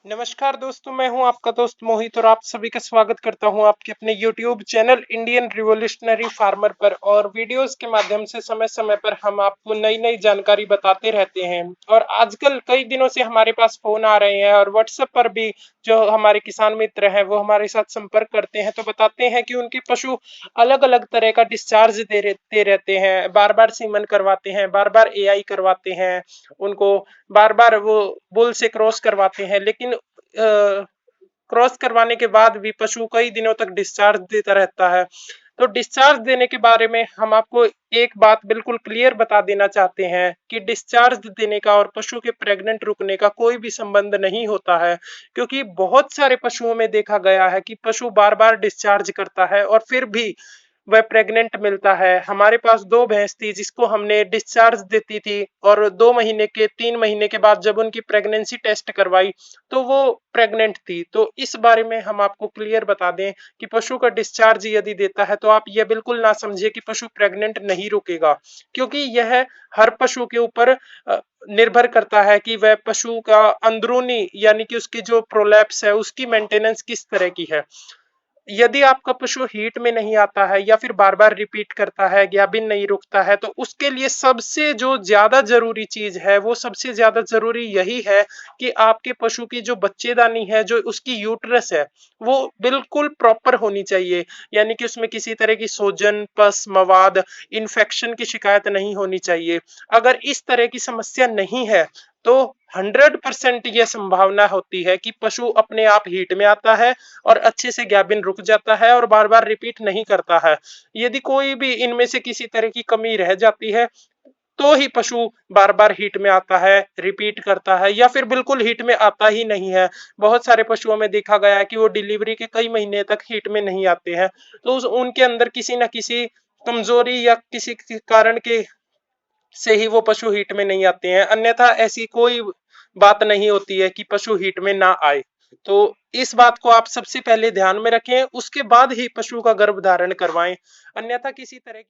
नमस्कार दोस्तों, मैं हूं आपका दोस्त मोहित और आप सभी का स्वागत करता हूं आपके अपने YouTube channel Indian revolutionary farmer पर। और वीडियोस के माध्यम से समय समय पर हम आपको नई नई जानकारी बताते रहते हैं। और आजकल कई दिनों से हमारे पास फोन आ रहे हैं और WhatsApp पर भी जो हमारे किसान मित्र हैं वो हमारे साथ संपर्क करते हैं, तो बताते हैं कि उनके पशु अलग अलग तरह का डिस्चार्ज देते रहते हैं, बार बार सीमन करवाते हैं, बार बार AI करवाते हैं, उनको बार बार वो बुल से क्रॉस करवाते हैं, लेकिन क्रॉस करवाने के बाद भी पशु कई दिनों तक डिस्चार्ज देता रहता है। तो डिस्चार्ज देने के बारे में हम आपको एक बात बिल्कुल क्लियर बता देना चाहते हैं कि डिस्चार्ज देने का और पशु के प्रेग्नेंट रुकने का कोई भी संबंध नहीं होता है। क्योंकि बहुत सारे पशुओं में देखा गया है कि पशु बार बार डिस्चार्ज करता है और फिर भी वह प्रेग्नेंट मिलता है। हमारे पास दो भैंस थी जिसको हमने डिस्चार्ज देती थी और 2 महीने के 3 महीने के बाद जब उनकी प्रेगनेंसी टेस्ट करवाई तो वो प्रेग्नेंट थी। तो इस बारे में हम आपको क्लियर बता दें कि पशु का डिस्चार्ज यदि देता है तो आप यह बिल्कुल ना समझिए कि पशु प्रेग्नेंट नहीं रुकेगा, क्योंकि यह हर पशु के ऊपर निर्भर करता है कि वह पशु का अंदरूनी यानी कि उसकी जो प्रोलैप्स है उसकी मेंटेनेंस किस तरह की है। यदि आपका पशु हीट में नहीं आता है या फिर बार बार रिपीट करता है, ग्याबिन नहीं रुकता है, तो उसके लिए सबसे जो ज्यादा जरूरी चीज है वो सबसे ज्यादा जरूरी यही है कि आपके पशु की जो बच्चेदानी है, जो उसकी यूट्रस है, वो बिल्कुल प्रॉपर होनी चाहिए। यानी कि उसमें किसी तरह की सोजन, पस, मवाद, इन्फेक्शन की शिकायत नहीं होनी चाहिए। अगर इस तरह की समस्या नहीं है तो 100% यह संभावना होती है कि पशु अपने आप हीट में आता है और अच्छे से गैबिन रुक जाता है और बार बार रिपीट नहीं करता है। यदि कोई भी इनमें से किसी तरह की कमी रह जाती है तो ही पशु बार बार हीट में आता है, रिपीट करता है, या फिर बिल्कुल हीट में आता ही नहीं है। बहुत सारे पशुओं में देखा गया है कि वो डिलीवरी के कई महीने तक हीट में नहीं आते हैं। तो उनके अंदर किसी न किसी कमजोरी या किसी कारण के से ही वो पशु हीट में नहीं आते हैं, अन्यथा ऐसी कोई बात नहीं होती है कि पशु हीट में ना आए। तो इस बात को आप सबसे पहले ध्यान में रखें, उसके बाद ही पशु का गर्भ धारण करवाएं, अन्यथा किसी तरह